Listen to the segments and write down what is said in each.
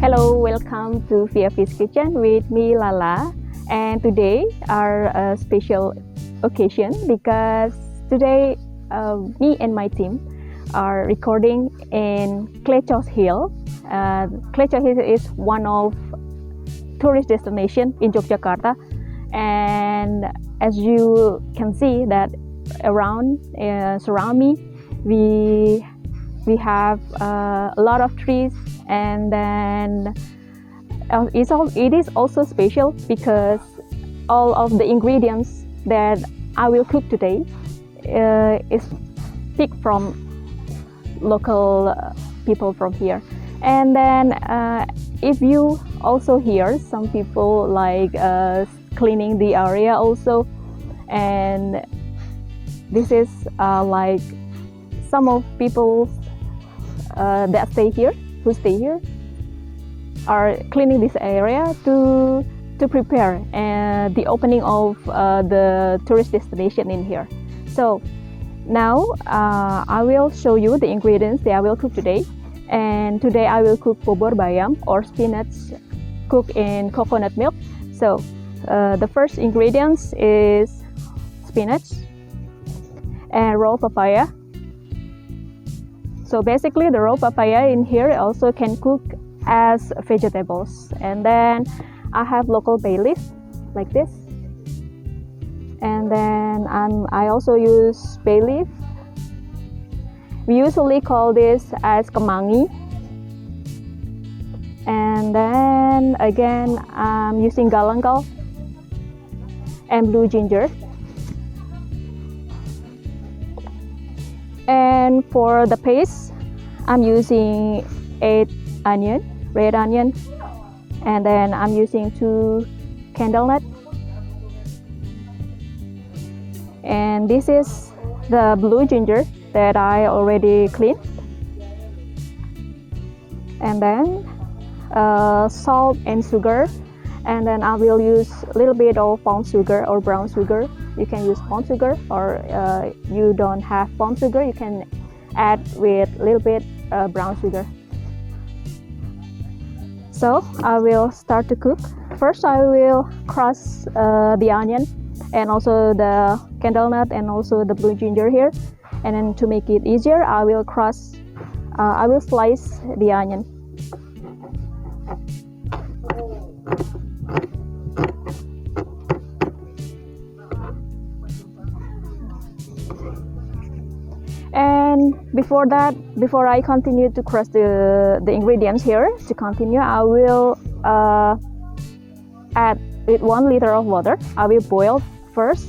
Hello, welcome to ViaVia's kitchen with me, Lala. And today are a special occasion because today me and my team are recording in Kleco Hill. Kleco Hill is one of tourist destination in Yogyakarta, and as you can see that around surround me, we have a lot of trees, and then it is also special because all of the ingredients that I will cook today is picked from local people from here. And then if you also hear some people like cleaning the area also, and this is like some of people that stay here, who stay here, are cleaning this area to prepare the opening of the tourist destination in here. So now I will show you the ingredients that I will cook today. And today I will cook Bobor Bayam, or spinach cooked in coconut milk. So the first ingredients is spinach and raw papaya. So basically the raw papaya in here also can cook as vegetables. And then I have local bay leaf like this. And then I also use bay leaf. We usually call this as kemangi. And then again I'm using galangal and blue ginger. And for the paste, I'm using 8 onion, red onion, and then I'm using 2 candlenut. And this is the blue ginger that I already cleaned. And then salt and sugar. And then I will use a little bit of palm sugar or brown sugar. You can use palm sugar, or you don't have palm sugar, you can add with a little bit brown sugar. So I will start to cook. First I will crush the onion and also the candlenut and also the blue ginger here. And then to make it easier, I will slice the onion. And before I continue to crush the ingredients here, to continue, I will add with 1 liter of water. I will boil first,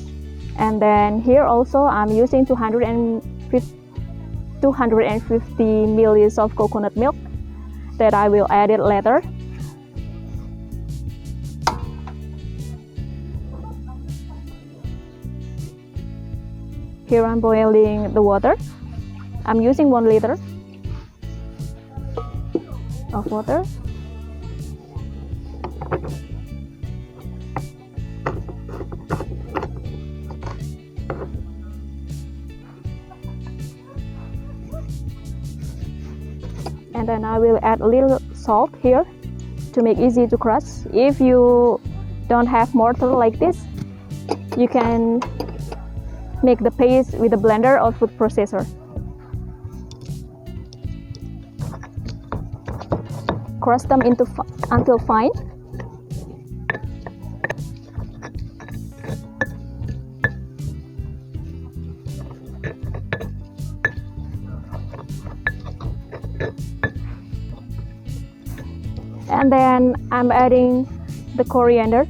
and then here also I'm using 250 milliliters of coconut milk that I will add it later. Here I'm boiling the water. I'm using 1 liter of water. And then I will add a little salt here to make easy to crush. If you don't have mortar like this, you can make the paste with a blender or food processor. Crush them until fine. And then I'm adding the coriander.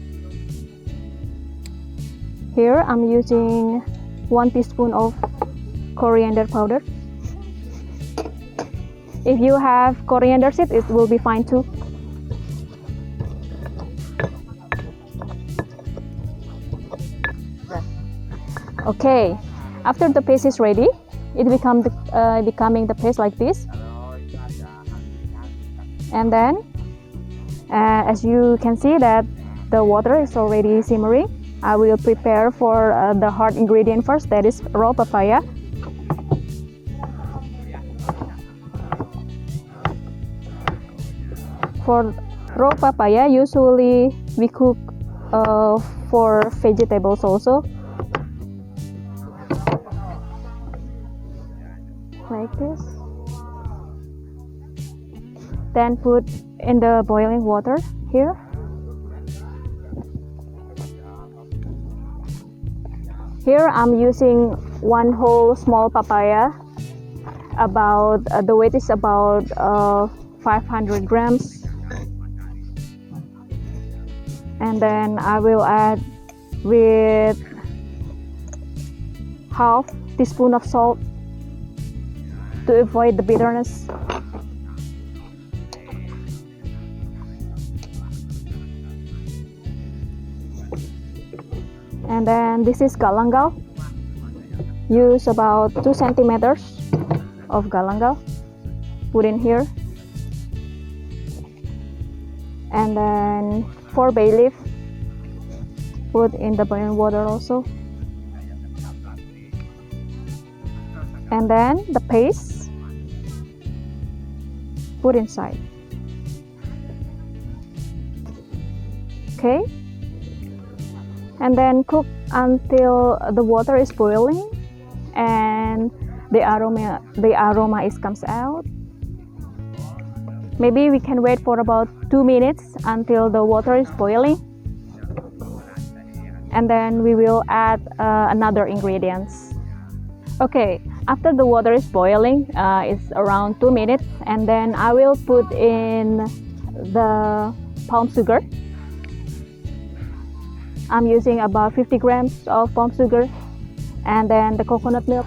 Here I'm using 1 teaspoon of coriander powder. If you have coriander seed, it will be fine too. Okay, after the paste is ready, it becoming the paste like this. And then, as you can see that the water is already simmering, I will prepare for the hard ingredient first, that is raw papaya. For raw papaya, usually we cook for vegetables also. Like this. Then put in the boiling water here. Here I'm using 1 whole small papaya. About the weight is about 500 grams. And then I will add with half teaspoon of salt to avoid the bitterness. And then this is galangal. Use about 2 centimeters of galangal. Put in here. And then 4 bay leaf. Put in the boiling water also. And then the paste, put inside. Okay. And then cook until the water is boiling and the aroma comes out. Maybe we can wait for about 2 minutes until the water is boiling. And then we will add another ingredients. Okay, after the water is boiling, it's around 2 minutes, and then I will put in the palm sugar. I'm using about 50 grams of palm sugar, and then the coconut milk,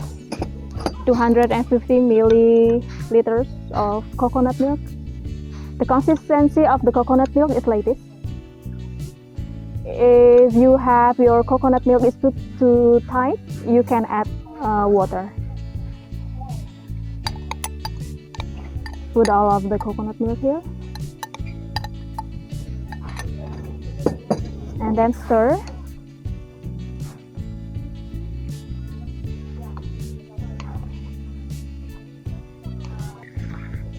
250 milliliters of coconut milk. The consistency of the coconut milk is like this. If you have your coconut milk is too tight, you can add water. Put all of the coconut milk here. And then stir.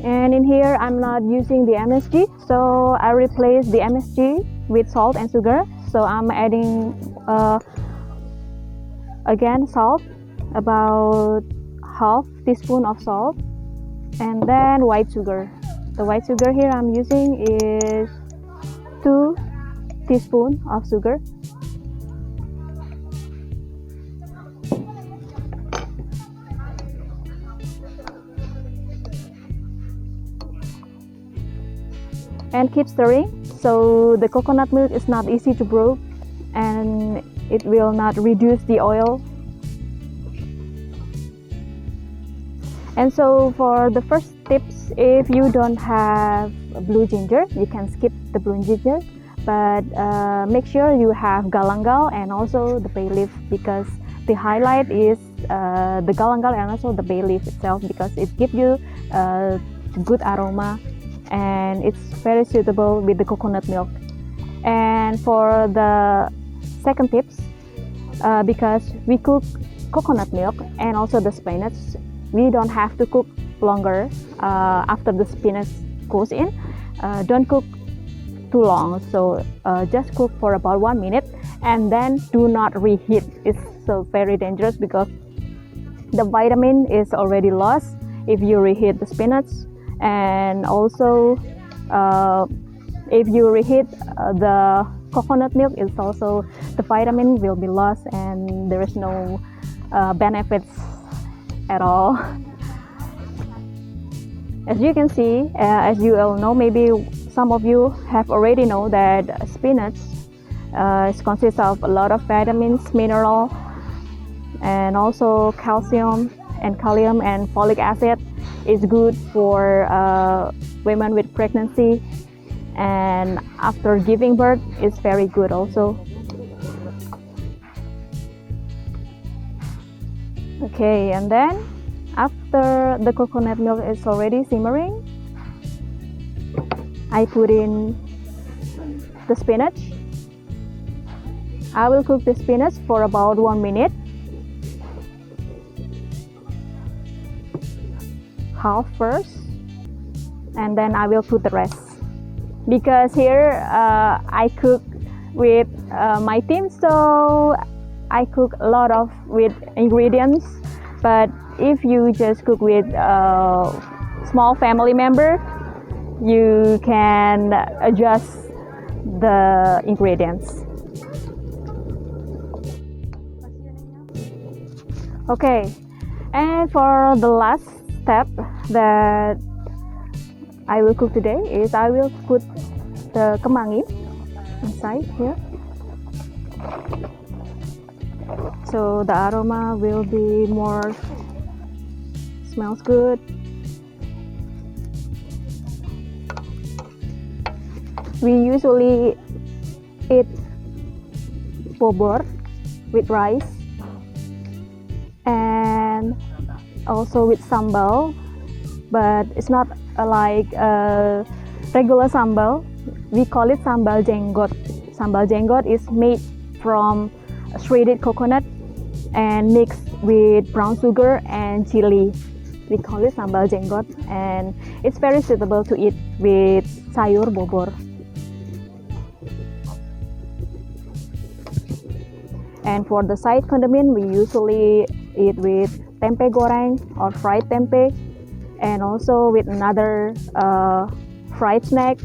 And in here I'm not using the MSG, so I replace the MSG with salt and sugar. So I'm adding again salt, about half teaspoon of salt, and then white sugar. The white sugar here I'm using is 2 teaspoons of sugar. And keep stirring, so the coconut milk is not easy to brew and it will not reduce the oil. And so for the first tips, if you don't have blue ginger, you can skip the blue ginger, but make sure you have galangal and also the bay leaf, because the highlight is the galangal and also the bay leaf itself, because it gives you good aroma and it's very suitable with the coconut milk. And for the second tips, because we cook coconut milk and also the spinach, we don't have to cook longer after the spinach goes in. Don't cook too long, so just cook for about 1 minute and then do not reheat. It's so very dangerous because the vitamin is already lost if you reheat the spinach, and also if you reheat the coconut milk, it's also the vitamin will be lost and there is no benefits at all. As you can see, as you all know, maybe some of you have already know that spinach It consists of a lot of vitamins, mineral, and also calcium and kalium and folic acid. It's good for women with pregnancy, and after giving birth, it's very good also. Okay, and then after the coconut milk is already simmering, I put in the spinach. I will cook the spinach for about 1 minute. Half first, and then I will put the rest. Because here I cook with my team, so I cook a lot of with ingredients. But if you just cook with a small family member, you can adjust the ingredients. Okay, and for the last step that I will cook today is I will put the kemangi inside here. So the aroma will be more, smells good. We usually eat bobor with rice and also with sambal, but it's not like a regular sambal. We call it sambal jenggot. Sambal jenggot is made from shredded coconut and mixed with brown sugar and chili. We call it sambal jenggot, and it's very suitable to eat with sayur bobor. And for the side condiment, we usually eat with tempe goreng or fried tempe, and also with another fried snack.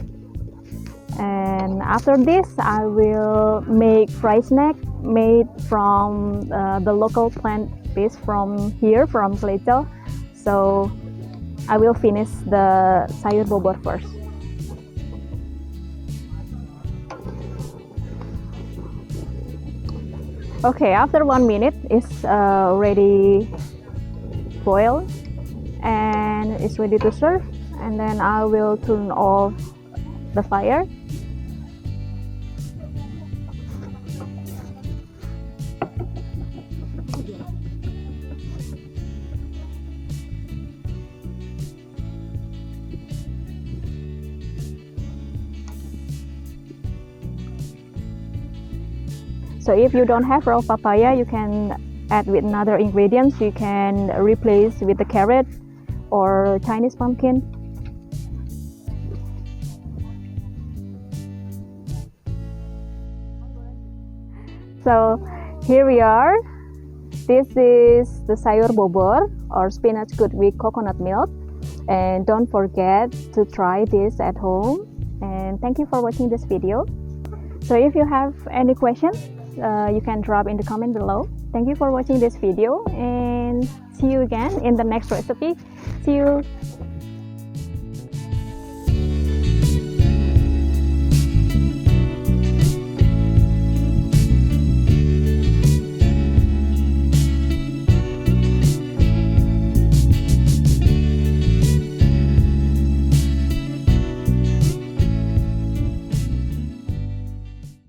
And after this, I will make fried snack made from the local plant-based from here, from Kleco. So I will finish the sayur bobor first. Okay, after 1 minute, it's already boiled and it's ready to serve. And then I will turn off the fire. So if you don't have raw papaya, you can add with another ingredients. You can replace with the carrot or Chinese pumpkin. So here we are. This is the sayur bobor or spinach cooked with coconut milk. And don't forget to try this at home. And thank you for watching this video. So if you have any questions, you can drop in the comment below. Thank you for watching this video, and see you again in the next recipe. See you.